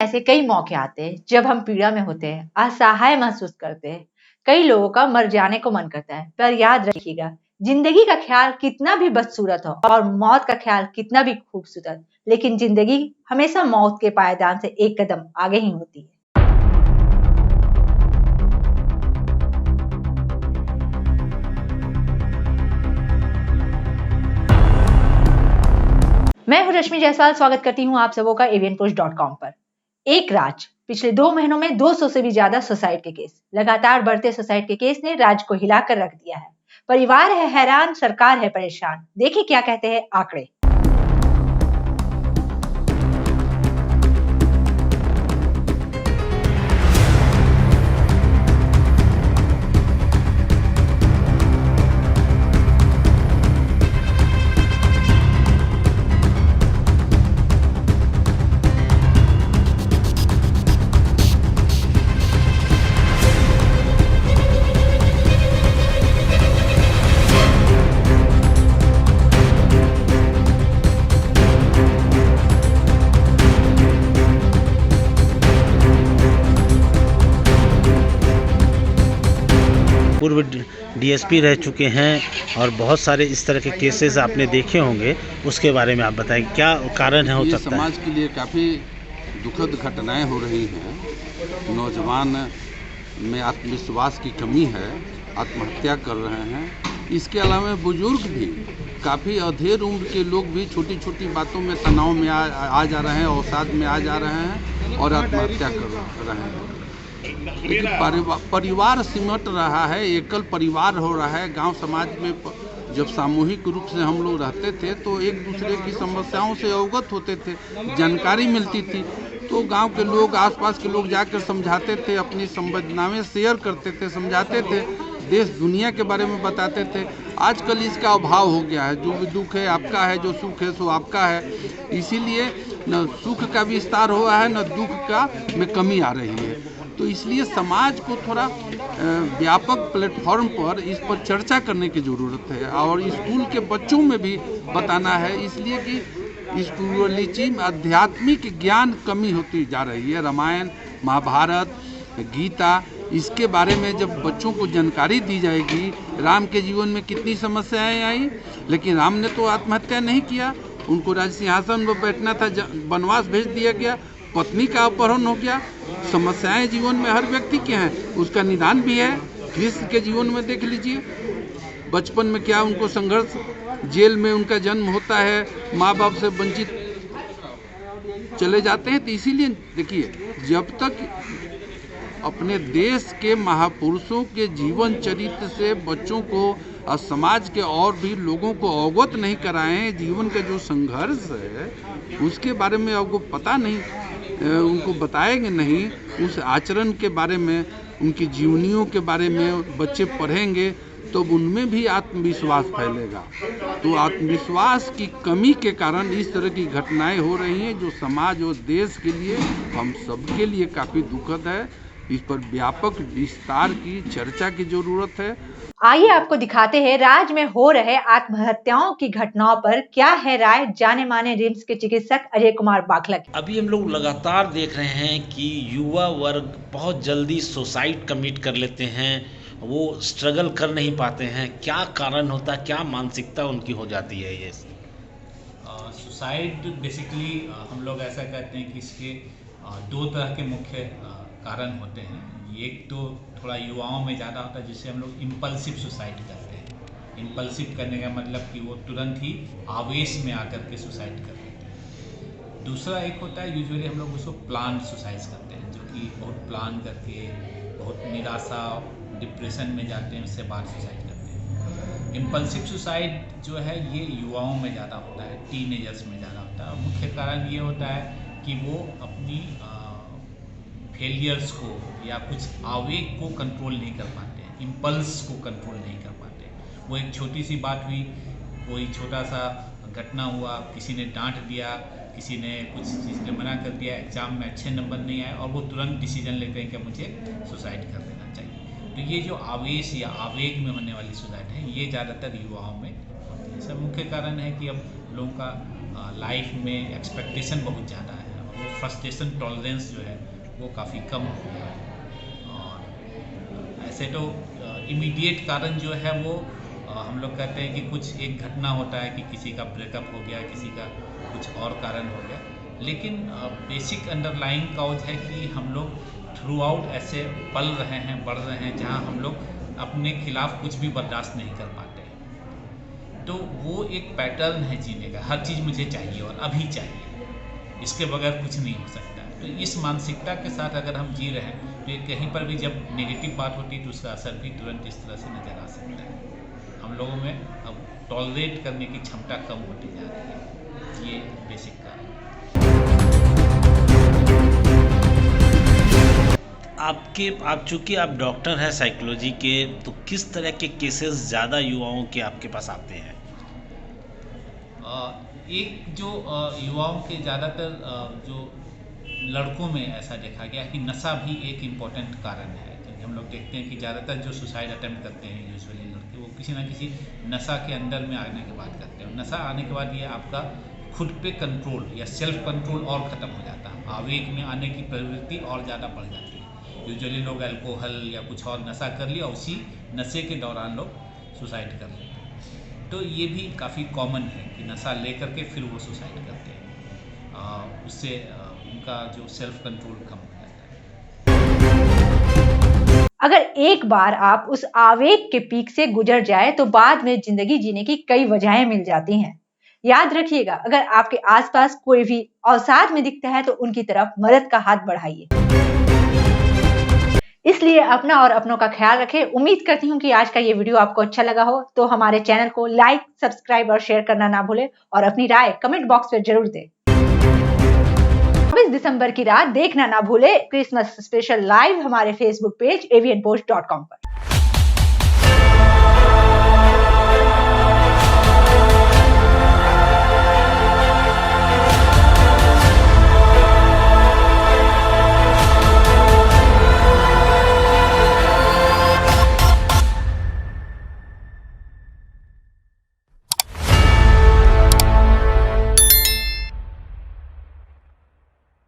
ऐसे कई मौके आते हैं जब हम पीड़ा में होते हैं, असहाय महसूस करते हैं। कई लोगों का मर जाने को मन करता है, पर याद रखिएगा, जिंदगी का ख्याल कितना भी बदसूरत हो और मौत का ख्याल कितना भी खूबसूरत, लेकिन जिंदगी हमेशा मौत के पायदान से एक कदम आगे ही होती है। मैं हूं रश्मि जायसवाल, स्वागत करती हूं आप सबों का avianpush.com पर। एक राज पिछले 2 महीनों में 200 से भी ज्यादा सुसाइड के केस। लगातार बढ़ते सुसाइड के केस ने राज्य को हिलाकर रख दिया है। परिवार है हैरान, सरकार है परेशान। देखिए क्या कहते हैं आंकड़े। पूर्व डीएसपी रह चुके हैं और बहुत सारे इस तरह के केसेस आपने देखे होंगे, उसके बारे में आप बताएं क्या कारण है हो सकता है? समाज के लिए काफ़ी दुखद घटनाएं हो रही हैं। नौजवान में आत्मविश्वास की कमी है, आत्महत्या कर रहे हैं। इसके अलावा बुजुर्ग भी, काफ़ी अधेड़ उम्र के लोग भी छोटी छोटी बातों में तनाव में आ जा रहे हैं, अवसाद में आ जा रहे हैं और आत्महत्या कर रहे हैं। लेकिन परिवार सिमट रहा है, एकल परिवार हो रहा है। गांव समाज में जब सामूहिक रूप से हम लोग रहते थे तो एक दूसरे की समस्याओं से अवगत होते थे, जानकारी मिलती थी, तो गांव के लोग, आसपास के लोग जाकर समझाते थे, अपनी संवेदनाएं शेयर करते थे, समझाते थे, देश दुनिया के बारे में बताते थे। आजकल इसका अभाव हो गया है। जो भी दुख है आपका है, जो सुख है सो आपका है। इसीलिए न सुख का विस्तार हुआ है, न दुख का में कमी आ रही है। तो इसलिए समाज को थोड़ा व्यापक प्लेटफॉर्म पर इस पर चर्चा करने की ज़रूरत है और स्कूल के बच्चों में भी बताना है, इसलिए कि स्पिरिचुअलिटी में आध्यात्मिक ज्ञान कमी होती जा रही है। रामायण, महाभारत, गीता, इसके बारे में जब बच्चों को जानकारी दी जाएगी, राम के जीवन में कितनी समस्याएं आई, लेकिन राम ने तो आत्महत्या नहीं किया, उनको राज सिंहासन पर बैठना था, वनवास भेज दिया गया, पत्नी का अपहरण हो गया। समस्याएं जीवन में हर व्यक्ति के हैं, उसका निदान भी है। कृष्ण के जीवन में देख लीजिए, बचपन में क्या उनको संघर्ष, जेल में उनका जन्म होता है, माँ बाप से वंचित चले जाते हैं। तो इसीलिए देखिए, जब तक अपने देश के महापुरुषों के जीवन चरित्र से बच्चों को और समाज के और भी लोगों को अवगत नहीं कराएं, जीवन का जो संघर्ष है उसके बारे में आपको पता नहीं, उनको बताएंगे नहीं, उस आचरण के बारे में, उनकी जीवनियों के बारे में बच्चे पढ़ेंगे तो उनमें भी आत्मविश्वास फैलेगा। तो आत्मविश्वास की कमी के कारण इस तरह की घटनाएं हो रही हैं, जो समाज और देश के लिए, हम सबके लिए काफ़ी दुखद है। इस पर व्यापक विस्तार की चर्चा की जरूरत है। आइए आपको दिखाते हैं राज्य में हो रहे आत्महत्याओं की घटनाओं पर क्या है राय जाने माने रिम्स के चिकित्सक अजय कुमार बाखला की। अभी हम लोग लगातार देख रहे हैं कि युवा वर्ग बहुत जल्दी सुसाइड कमिट कर लेते हैं, वो स्ट्रगल कर नहीं पाते हैं। क्या कारण होता है, क्या मानसिकता उनकी हो जाती है? ये सुसाइड बेसिकली हम लोग ऐसा कहते हैं कि इसके 2 तरह के मुख्य कारण होते हैं। एक तो थोड़ा युवाओं में ज़्यादा होता है, जिससे हम लोग इम्पल्सिव सुसाइड करते हैं। इम्पल्सिव करने का मतलब कि वो तुरंत ही आवेश में आकर के सुसाइड कर लेते हैं। दूसरा एक होता है, यूजुअली हम लोग उसको प्लान सुसाइड करते हैं, जो कि बहुत प्लान करके बहुत निराशा, डिप्रेशन में जाते हैं, उससे बाद सुसाइड करते हैं। इम्पल्सिव सुसाइड जो है ये युवाओं में ज़्यादा होता है, टीनेजर्स में ज़्यादा होता है। मुख्य कारण ये होता है कि वो अपनी फेलियर्स को या कुछ आवेग को कंट्रोल नहीं कर पाते हैं, इम्पल्स को कंट्रोल नहीं कर पाते हैं। वो एक छोटी सी बात हुई, कोई छोटा सा घटना हुआ, किसी ने डांट दिया, किसी ने कुछ चीज़ से मना कर दिया, एग्ज़ाम में अच्छे नंबर नहीं आए और वो तुरंत डिसीजन लेते हैं कि मुझे सुसाइड कर देना चाहिए। तो ये जो आवेश या आवेग में होने वाली सुसाइड है, ये ज़्यादातर युवाओं में होती है। इसका मुख्य कारण है कि अब लोगों का लाइफ में एक्सपेक्टेशन बहुत ज़्यादा है और वो फ्रस्ट्रेशन टॉलरेंस जो है वो काफ़ी कम हो गया है। और ऐसे तो इमीडिएट कारण जो है वो हम लोग कहते हैं कि कुछ एक घटना होता है कि किसी का ब्रेकअप हो गया, किसी का कुछ और कारण हो गया, लेकिन बेसिक अंडरलाइंग कॉज है कि हम लोग थ्रू आउट ऐसे पल रहे हैं, बढ़ रहे हैं, जहां हम लोग अपने खिलाफ कुछ भी बर्दाश्त नहीं कर पाते। तो वो एक पैटर्न है जीने का, हर चीज़ मुझे चाहिए और अभी चाहिए, इसके बगैर कुछ नहीं हो सकता। तो इस मानसिकता के साथ अगर हम जी रहे हैं तो ये कहीं पर भी जब नेगेटिव बात होती है तो उसका असर भी तुरंत इस तरह से नज़र आ सकता है। हम लोगों में अब टॉलरेट करने की क्षमता कम होती जा रही है, ये बेसिक कारण है। आप चूँकि आप डॉक्टर हैं साइकोलॉजी के, तो किस तरह के केसेस ज़्यादा युवाओं के आपके पास आते हैं? एक जो युवाओं के ज़्यादातर जो लड़कों में ऐसा देखा गया कि नशा भी एक इम्पोर्टेंट कारण है, क्योंकि हम लोग देखते हैं कि ज़्यादातर जो सुसाइड अटेम्प्ट करते हैं यूजुअली लड़के, वो किसी ना किसी नशा के अंदर में आने के बाद करते हैं। नशा आने के बाद ये आपका खुद पे कंट्रोल या सेल्फ कंट्रोल और ख़त्म हो जाता है, आवेग में आने की प्रवृत्ति और ज़्यादा बढ़ जाती है। यूजुअली लोग अल्कोहल या कुछ और नशा कर लिया, उसी नशे के दौरान लोग सुसाइड कर लेते हैं। तो ये भी काफ़ी कॉमन है कि नशा लेकर के फिर वो सुसाइड करते हैं, उससे उनका जो सेल्फ कंट्रोल कम हो जाता है। अगर एक बार आप उस आवेग के पीक से गुजर जाए तो बाद में जिंदगी जीने की कई वजहें मिल जाती हैं। याद रखिएगा, अगर आपके आसपास कोई भी अवसाद में दिखता है तो उनकी तरफ मदद का हाथ बढ़ाइए। इसलिए अपना और अपनों का ख्याल रखें। उम्मीद करती हूँ कि आज का ये वीडियो आपको अच्छा लगा हो, तो हमारे चैनल को लाइक, सब्सक्राइब और शेयर करना ना भूलें और अपनी राय कमेंट बॉक्स में जरूर दें। 24 दिसंबर की रात देखना ना भूलें क्रिसमस स्पेशल लाइव हमारे फेसबुक पेज avianpost.com पर।